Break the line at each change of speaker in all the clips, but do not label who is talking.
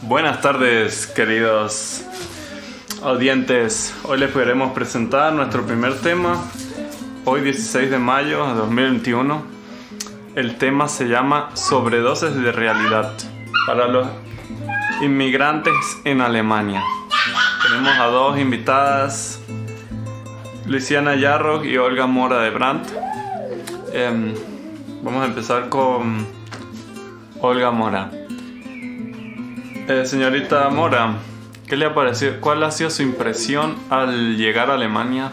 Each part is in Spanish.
Buenas tardes, queridos audientes. Hoy les queremos presentar nuestro primer tema. Hoy 16 de mayo de 2021. El tema se llama Sobredosis de realidad para los inmigrantes en Alemania. Tenemos a dos invitadas, Luciana Yarroch y Olga Mora de Brandt. Vamos a empezar con Olga Mora. Señorita Mora, ¿qué le ha parecido? ¿Cuál ha sido su impresión al llegar a Alemania,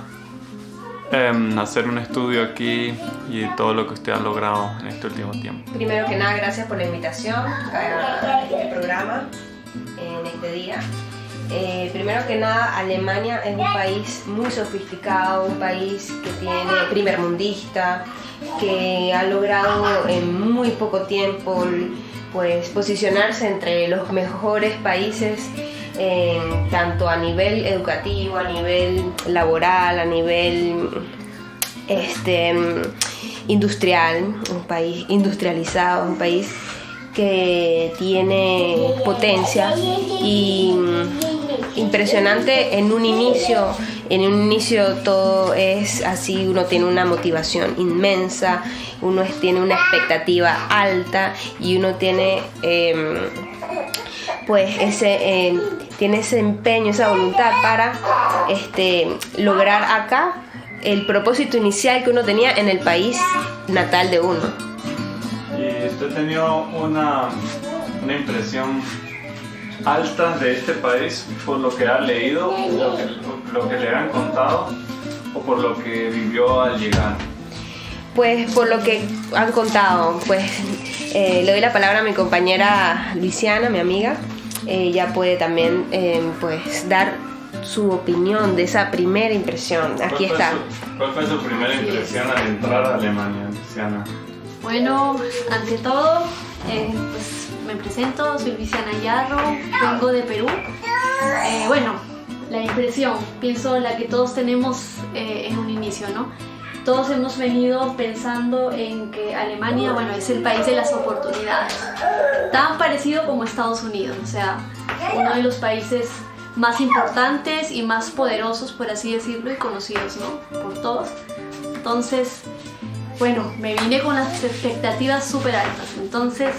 hacer un estudio aquí y todo lo que usted ha logrado en este último tiempo?
Primero que nada, gracias por la invitación a este programa en este día. Primero que nada, Alemania es un país muy sofisticado, un país que tiene primermundista, que ha logrado en muy poco tiempo pues posicionarse entre los mejores países, tanto a nivel educativo, a nivel laboral, a nivel industrial, un país industrializado, un país que tiene potencia y impresionante en un inicio. En un inicio todo es así, uno tiene una motivación inmensa, uno tiene una expectativa alta y uno tiene tiene ese empeño, esa voluntad para lograr acá el propósito inicial que uno tenía en el país natal de uno.
¿Y usted ha tenido una impresión alta de este país por lo que ha leído, lo que le han contado o por lo que vivió al llegar?
Pues por lo que han contado, pues le doy la palabra a mi compañera Luciana, mi amiga. Ella puede también pues dar su opinión de esa primera impresión. Aquí está.
¿Cuál fue su primera impresión al entrar a Alemania, Luciana?
Bueno, ante todo, pues me presento, soy Luciana Yarroch, vengo de Perú. La impresión, pienso la que todos tenemos en un inicio, ¿no? Todos hemos venido pensando en que Alemania, es el país de las oportunidades, tan parecido como Estados Unidos, o sea, uno de los países más importantes y más poderosos, por así decirlo, y conocidos, ¿no? Por todos. Entonces, me vine con las expectativas súper altas. Entonces,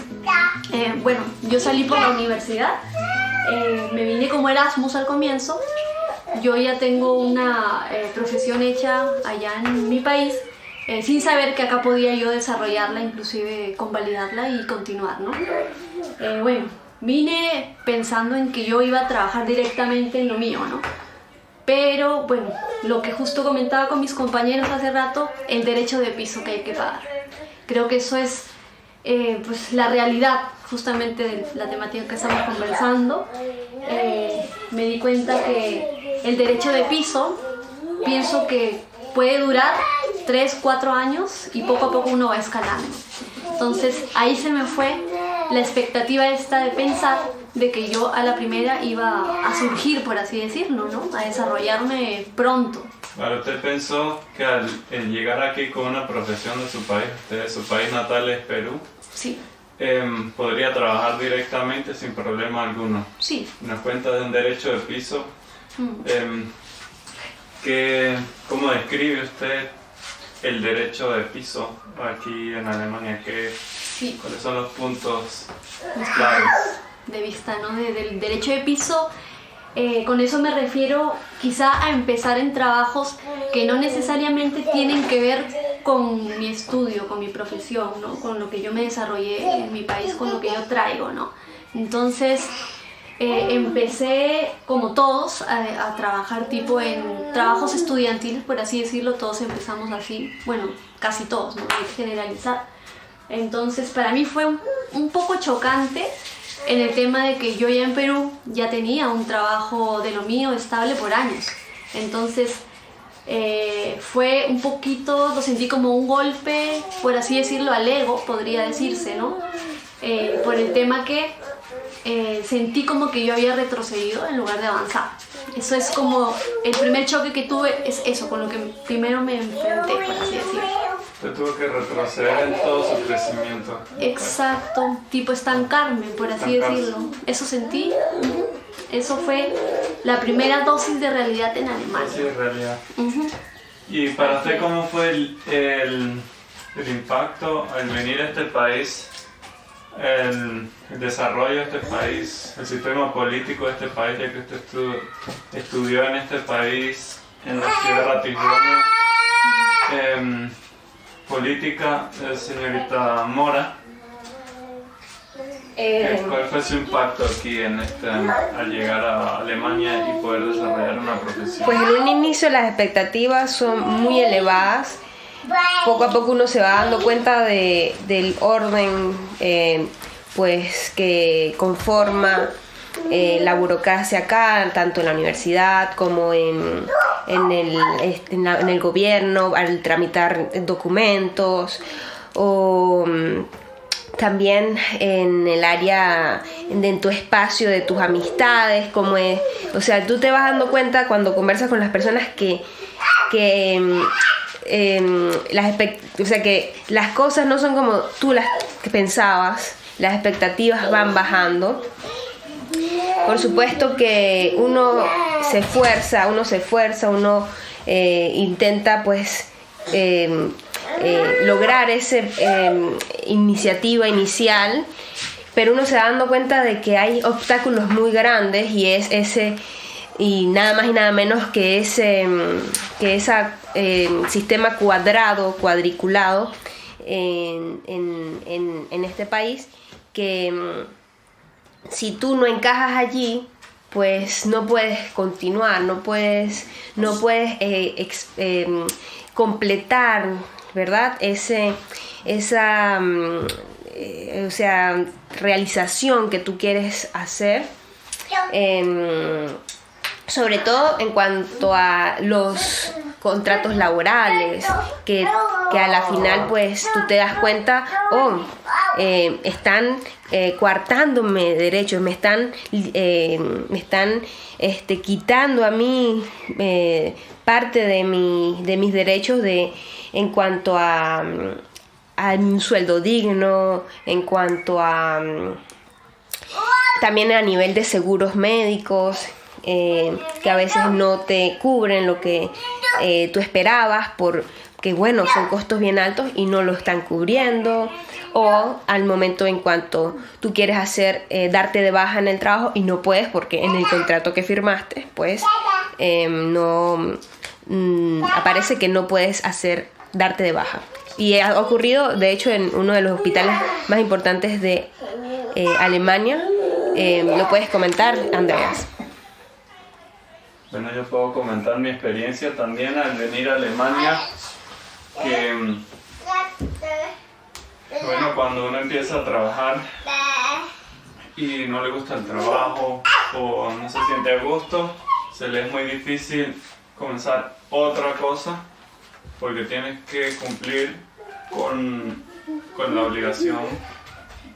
yo salí por la universidad, me vine como Erasmus al comienzo. Yo ya tengo una profesión hecha allá en mi país, sin saber que acá podía yo desarrollarla, inclusive convalidarla y continuar, ¿no? Vine pensando en que yo iba a trabajar directamente en lo mío, ¿no? Pero lo que justo comentaba con mis compañeros hace rato, el derecho de piso que hay que pagar. Creo que eso es la realidad justamente de la temática que estamos conversando. Me di cuenta que el derecho de piso, pienso que puede durar 3, 4 años y poco a poco uno va escalando. Entonces ahí se me fue la expectativa esta de pensar de que yo a la primera iba a surgir, por así decirlo, ¿no? A desarrollarme pronto.
Claro, usted pensó que al llegar aquí con una profesión de su país natal es Perú.
Sí.
Podría trabajar directamente sin problema alguno.
Sí.
Nos cuenta de un derecho de piso. ¿Cómo describe usted el derecho de piso aquí en Alemania?
Sí.
¿Cuáles son los puntos claves
de vista, ¿no? Del derecho de piso? Con eso me refiero quizá a empezar en trabajos que no necesariamente tienen que ver con mi estudio, con mi profesión, ¿no? Con lo que yo me desarrollé en mi país, con lo que yo traigo, ¿no? Entonces empecé, como todos, a trabajar tipo en trabajos estudiantiles, por así decirlo. Todos empezamos así, casi todos, ¿no? Hay que generalizar. Entonces para mí fue un poco chocante en el tema de que yo ya en Perú ya tenía un trabajo de lo mío estable por años. Entonces fue un poquito, lo sentí como un golpe, por así decirlo, al ego, podría decirse, ¿no? Por el tema que sentí como que yo había retrocedido en lugar de avanzar. Eso es como el primer choque que tuve, es eso, con lo que primero me enfrenté, por así decirlo.
Usted tuvo que retroceder en todo su crecimiento.
Exacto, tipo estancarme, por así decirlo. Eso sentí. Eso fue la primera dosis de realidad en Alemania.
Sí, realidad. ¿Y para usted cómo fue el impacto al venir a este país, el desarrollo de este país, el sistema político de este país, ya que usted estudió en este país, en la ciudad de Ratisbona, política, señorita Mora? ¿Cuál fue su impacto aquí al llegar a Alemania y poder desarrollar una profesión?
Pues en un inicio las expectativas son muy elevadas. Poco a poco uno se va dando cuenta del orden pues que conforma la burocracia acá, tanto en la universidad como en el gobierno, al tramitar documentos, o también en el área, en tu espacio de tus amistades, como es, o sea, tú te vas dando cuenta cuando conversas con las personas que las cosas no son como tú las pensabas, las expectativas van bajando. Por supuesto que uno se esfuerza, uno intenta pues lograr esa iniciativa inicial, pero uno se va dando cuenta de que hay obstáculos muy grandes y es ese, y nada más y nada menos que ese sistema cuadriculado en este país, que si tú no encajas allí, pues no puedes continuar, no puedes completar, ¿verdad? Esa realización que tú quieres hacer, sobre todo en cuanto a los contratos laborales, que a la final pues tú te das cuenta, están coartándome derechos, me están quitando a mí parte de mis derechos en cuanto a un sueldo digno, en cuanto a también a nivel de seguros médicos, que a veces no te cubren lo que tú esperabas, porque bueno, son costos bien altos y no lo están cubriendo, o al momento en cuanto tú quieres darte de baja en el trabajo y no puedes porque en el contrato que firmaste pues aparece que no puedes darte de baja. Y ha ocurrido, de hecho, en uno de los hospitales más importantes de Alemania. ¿Lo puedes comentar, Andreas?
Bueno, yo puedo comentar mi experiencia también al venir a Alemania, que bueno, cuando uno empieza a trabajar y no le gusta el trabajo o no se siente a gusto, se le es muy difícil comenzar otra cosa porque tienes que cumplir con la obligación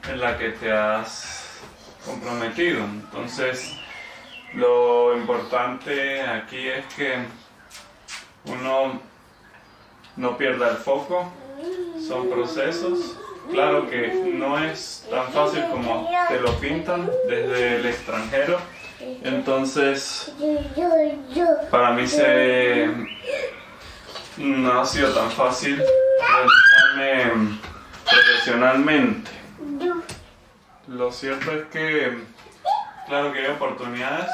en la que te has comprometido. Entonces, lo importante aquí es que uno no pierda el foco. Son procesos. Claro que no es tan fácil como te lo pintan desde el extranjero. Entonces, para mí no ha sido tan fácil realizarme profesionalmente. Lo cierto es que, claro que hay oportunidades,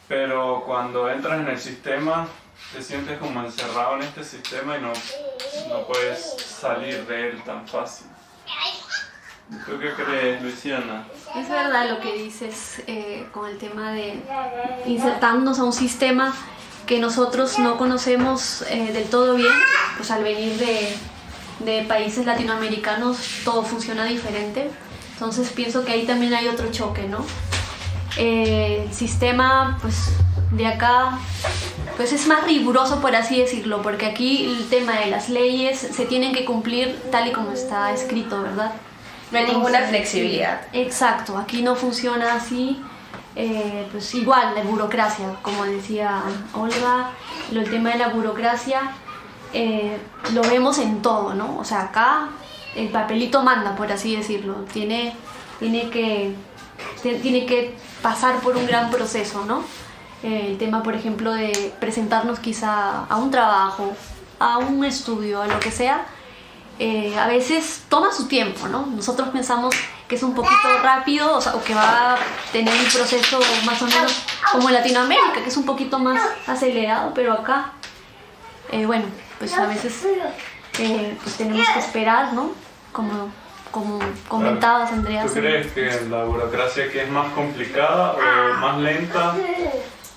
pero cuando entras en el sistema, te sientes como encerrado en este sistema y no puedes salir de él tan fácil. ¿Tú qué crees, Luciana?
Es verdad lo que dices con el tema de insertarnos a un sistema que nosotros no conocemos del todo bien. Pues al venir de países latinoamericanos todo funciona diferente. Entonces pienso que ahí también hay otro choque, ¿no? El sistema pues de acá pues es más riguroso, por así decirlo, porque aquí el tema de las leyes se tienen que cumplir tal y como está escrito, ¿verdad?
No hay ninguna flexibilidad.
Exacto, aquí no funciona así. Pues igual la burocracia, como decía Olga, el tema de la burocracia lo vemos en todo, ¿no? O sea, acá el papelito manda, por así decirlo. Tiene que pasar por un gran proceso, ¿no? El tema, por ejemplo, de presentarnos quizá a un trabajo, a un estudio, a lo que sea, a veces toma su tiempo, ¿no? Nosotros pensamos que es un poquito rápido, o sea, o que va a tener un proceso más o menos como en Latinoamérica, que es un poquito más acelerado, pero acá, bueno, pues a veces pues tenemos que esperar, ¿no? Como comentabas, Andrea.
¿Tú crees que la burocracia aquí es más complicada o más lenta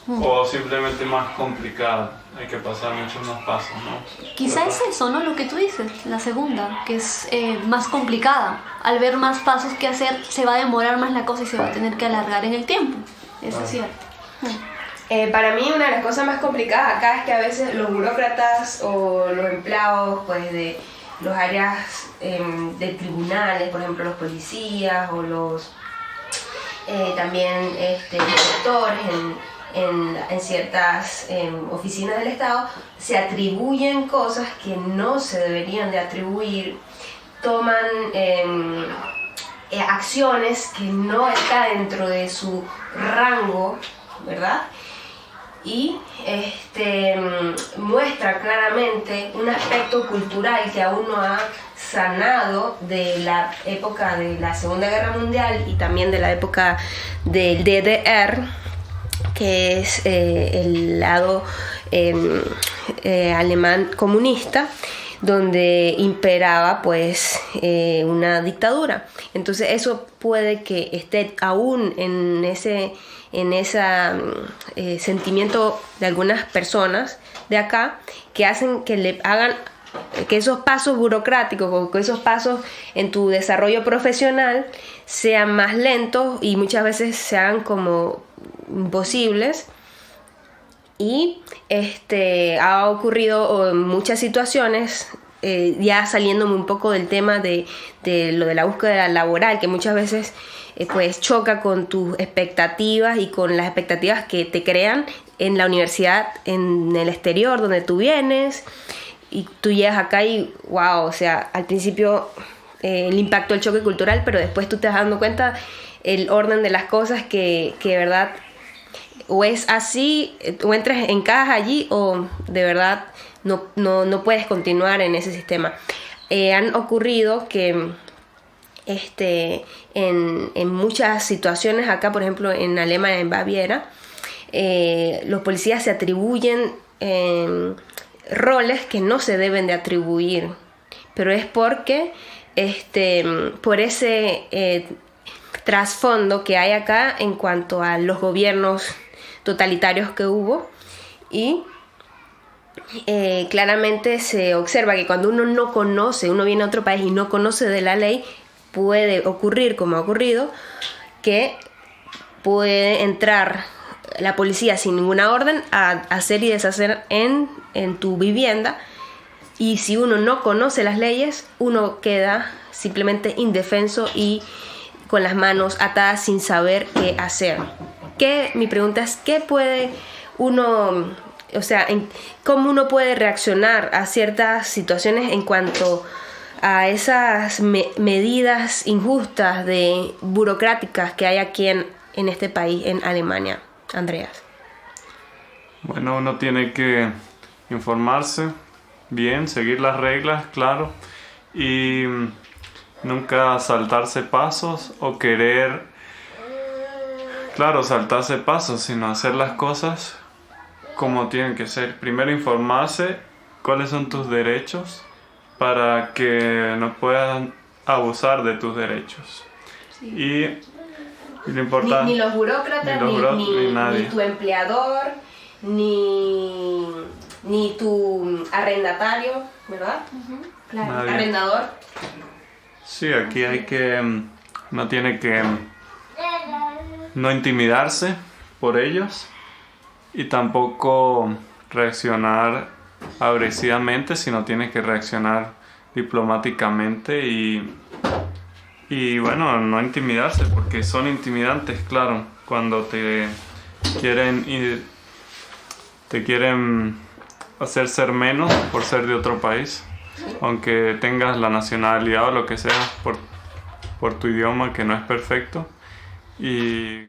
o simplemente más complicada? Hay que pasar muchos más pasos, ¿no?
Quizá es eso, ¿no? Lo que tú dices, la segunda, que es más complicada. Al ver más pasos que hacer, se va a demorar más la cosa y se va a tener que alargar en el tiempo. Eso es cierto.
Para mí una de las cosas más complicadas acá es que a veces los burócratas o los empleados pues, de los áreas de tribunales, por ejemplo los policías o los también inspectores en ciertas oficinas del Estado, se atribuyen cosas que no se deberían de atribuir, toman acciones que no están dentro de su rango, ¿verdad? Y muestra claramente un aspecto cultural que aún no ha sanado de la época de la Segunda Guerra Mundial y también de la época del DDR, que es el lado alemán comunista, donde imperaba pues una dictadura. Entonces eso puede que esté aún en ese sentimiento de algunas personas de acá, que hacen que le hagan que esos pasos burocráticos o que esos pasos en tu desarrollo profesional sean más lentos y muchas veces se hagan como imposibles. Y ha ocurrido muchas situaciones, ya saliéndome un poco del tema de lo de la búsqueda laboral, que muchas veces pues choca con tus expectativas y con las expectativas que te crean en la universidad, en el exterior, donde tú vienes, y tú llegas acá y wow, o sea, al principio el impacto del choque cultural, pero después tú te vas dando cuenta el orden de las cosas que de verdad o es así, o entras, encajas allí o de verdad no puedes continuar en ese sistema. Han ocurrido que en muchas situaciones acá, por ejemplo en Alemania, en Baviera, los policías se atribuyen roles que no se deben de atribuir, pero es porque por ese trasfondo que hay acá en cuanto a los gobiernos totalitarios que hubo, y claramente se observa que cuando uno no conoce, uno viene a otro país y no conoce de la ley, puede ocurrir, como ha ocurrido, que puede entrar la policía sin ninguna orden a hacer y deshacer en tu vivienda, y si uno no conoce las leyes, uno queda simplemente indefenso y con las manos atadas sin saber qué hacer. Mi pregunta es, ¿qué puede uno, o sea, cómo uno puede reaccionar a ciertas situaciones en cuanto a esas medidas injustas burocráticas que hay aquí en este país, en Alemania? Andreas.
Bueno, uno tiene que informarse bien, seguir las reglas, claro, y nunca saltarse pasos o querer, claro, saltarse pasos, sino hacer las cosas como tienen que ser. Primero informarse cuáles son tus derechos para que no puedan abusar de tus derechos. Sí. Y lo importante,
ni los burócratas, ni tu empleador, ni tu arrendatario, ¿verdad? Uh-huh. Claro. Nadie. Arrendador.
Sí, aquí no tiene que no intimidarse por ellos y tampoco reaccionar agresivamente, sino tiene que reaccionar diplomáticamente y bueno, no intimidarse, porque son intimidantes, claro, cuando te quieren hacer ser menos por ser de otro país, aunque tengas la nacionalidad o lo que sea por tu idioma que no es perfecto. Y